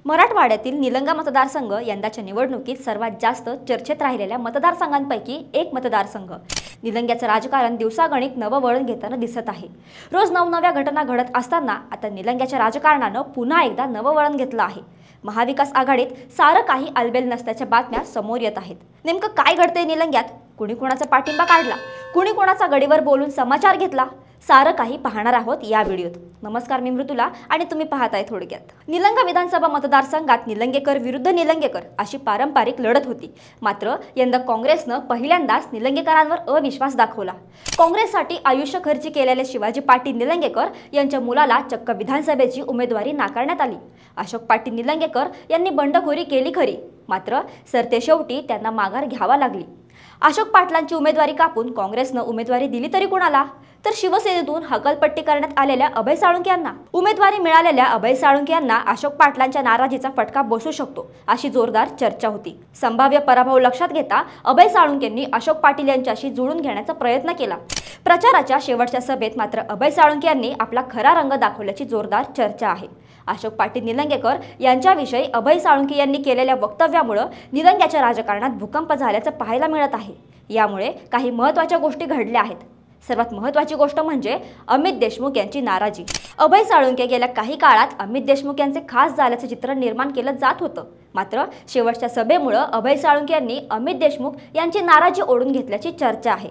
मराठवाड्यातील निलंगा मतदारसंघ यंदाच्या निवडणुकीत सर्वात जास्त चर्चेत राहिलेल्या मतदारसंघांपैकी एक मतदारसंघ। निलंग्याचं राजकारण दिवसागणिक नवं वळण घेताना दिसत आहे। रोज नवनव्या घटना घडत असताना आता निलंग्याच्या राजकारणानं पुन्हा एकदा नवं वळण घेतलं आहे। महाविकास आघाडीत सारं काही अलबेल नसल्याच्या बातम्या समोर येत आहेत। नेमकं काय घडतंय निलंग्यात? कुणी कोणाचा पाठिंबा काढला, कुणी कोणाचा गडीवर बोलून समाचार घेतला, सारं काही पाहणार आहोत या व्हिडिओत। नमस्कार, मी मृतुला आणि तुम्ही पाहताय थोडक्यात। निलंगा विधानसभा मतदारसंघात निलंगेकर विरुद्ध निलंगेकर अशी पारंपरिक लढत होती। मात्र यंदा काँग्रेसनं पहिल्यांदाच निलंगेकरांवर अविश्वास दाखवला। काँग्रेससाठी आयुष्य खर्ची केलेले शिवाजी पाटील निलंगेकर यांच्या मुलाला चक्क विधानसभेची उमेदवारी नाकारण्यात आली। अशोक पाटील निलंगेकर यांनी बंडखोरी केली खरी, मात्र सरतेशेवटी त्यांना माघार घ्यावा लागली। अशोक पाटलांची उमेदवारी कापून काँग्रेसनं उमेदवारी दिली तरी कोणाला? तर शिवसेनेतून हकालपट्टी करण्यात आलेल्या अभय साळुंखे यांना। उमेदवारी मिळालेल्या अभय साळुंखे यांना अशोक पाटलांच्या नाराजीचा फटका बसू शकतो अशी जोरदार चर्चा होती। संभाव्य पराभव लक्षात घेता अभय साळुंखेंनी अशोक पाटील यांच्याशी जुळून घेण्याचा प्रयत्न केला। प्रचाराच्या शेवटच्या सभेत मात्र अभय साळुंखे यांनी आपला खरा रंग दाखवल्याची जोरदार चर्चा आहे। अशोक पाटील निलंगेकर यांच्याविषयी अभय साळुंखे यांनी केलेल्या वक्तव्यामुळे निलंग्याच्या राजकारणात भूकंप झाल्याचं पाहायला मिळत आहे। यामुळे काही महत्त्वाच्या गोष्टी घडल्या आहेत। सर्वात महत्त्वाची गोष्ट म्हणजे अमित देशमुख यांची नाराजी। अभय साळुंखे गेल्या काही काळात अमित देशमुख यांचे खास झाल्याचं चित्र निर्माण केलं जात होतं। मात्र शेवटच्या सभेमुळे अभय साळुंखे यांनी अमित देशमुख यांची नाराजी ओढून घेतल्याची चर्चा आहे।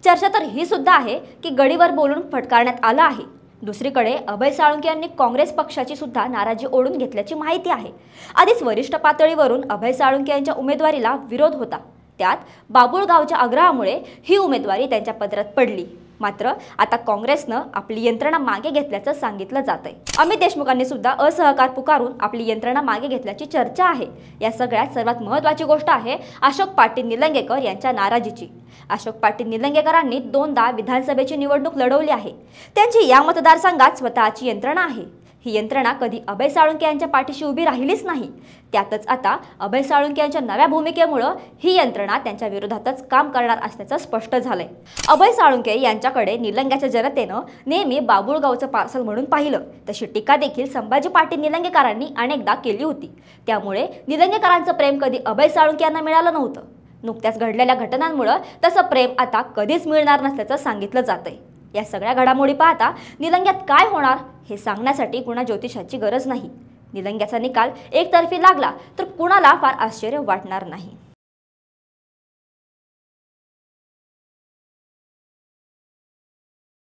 चर्चा तर ही सुद्धा आहे की गडीवर बोलून फटकारण्यात आलं आहे। दुसरीकडे अभय साळुंखे यांनी काँग्रेस पक्षाची सुद्धा नाराजी ओढून घेतल्याची माहिती आहे। आधीच वरिष्ठ पातळीवरून अभय साळुंखे यांच्या उमेदवारीला विरोध होता। त्यात बाबुळगावच्या आग्रहामुळे ही उमेदवारी त्यांच्या पदरात पडली। मात्र आता काँग्रेसनं आपली यंत्रणा मागे घेतल्याचं सांगितलं जातंय। अमित देशमुखांनी सुद्धा असहकार पुकारून आपली यंत्रणा मागे घेतल्याची चर्चा आहे। या सगळ्यात सर्वात महत्त्वाची गोष्ट आहे अशोक पाटील निलंगेकर यांच्या नाराजीची। अशोक पाटील निलंगेकरांनी दोनदा विधानसभेची निवडणूक लढवली आहे। त्यांची या मतदारसंघात स्वतःची यंत्रणा आहे। ही यंत्रणा कधी अभय साळुंखे यांच्या पाठीशी उभी राहिलीच नाही। त्यातच आता अभय साळुंखे यांच्या नव्या भूमिकेमुळे ही यंत्रणा त्यांच्या विरोधातच काम करणार असल्याचं स्पष्ट झालंय। अभय साळुंखे यांच्याकडे निलंग्याच्या जनतेनं नेहमी बाबुळगावचं पार्सल म्हणून पाहिलं, तशी टीका देखील संभाजी पाटील निलंगेकरांनी अनेकदा केली होती। त्यामुळे निलंगेकरांचं प्रेम कधी अभय साळुंखे यांना मिळालं नव्हतं। नुकत्याच घडलेल्या घटनांमुळे तसं प्रेम आता कधीच मिळणार नसल्याचं सांगितलं जातंय। या सगळ्या घडामोडी पाहता निलंग्यात काय होणार हे सांगण्यासाठी कुणा ज्योतिषाची गरज नाही। निलंग्याचा निकाल एकतर्फी लागला तर कुणाला फार आश्चर्य वाटणार नाही।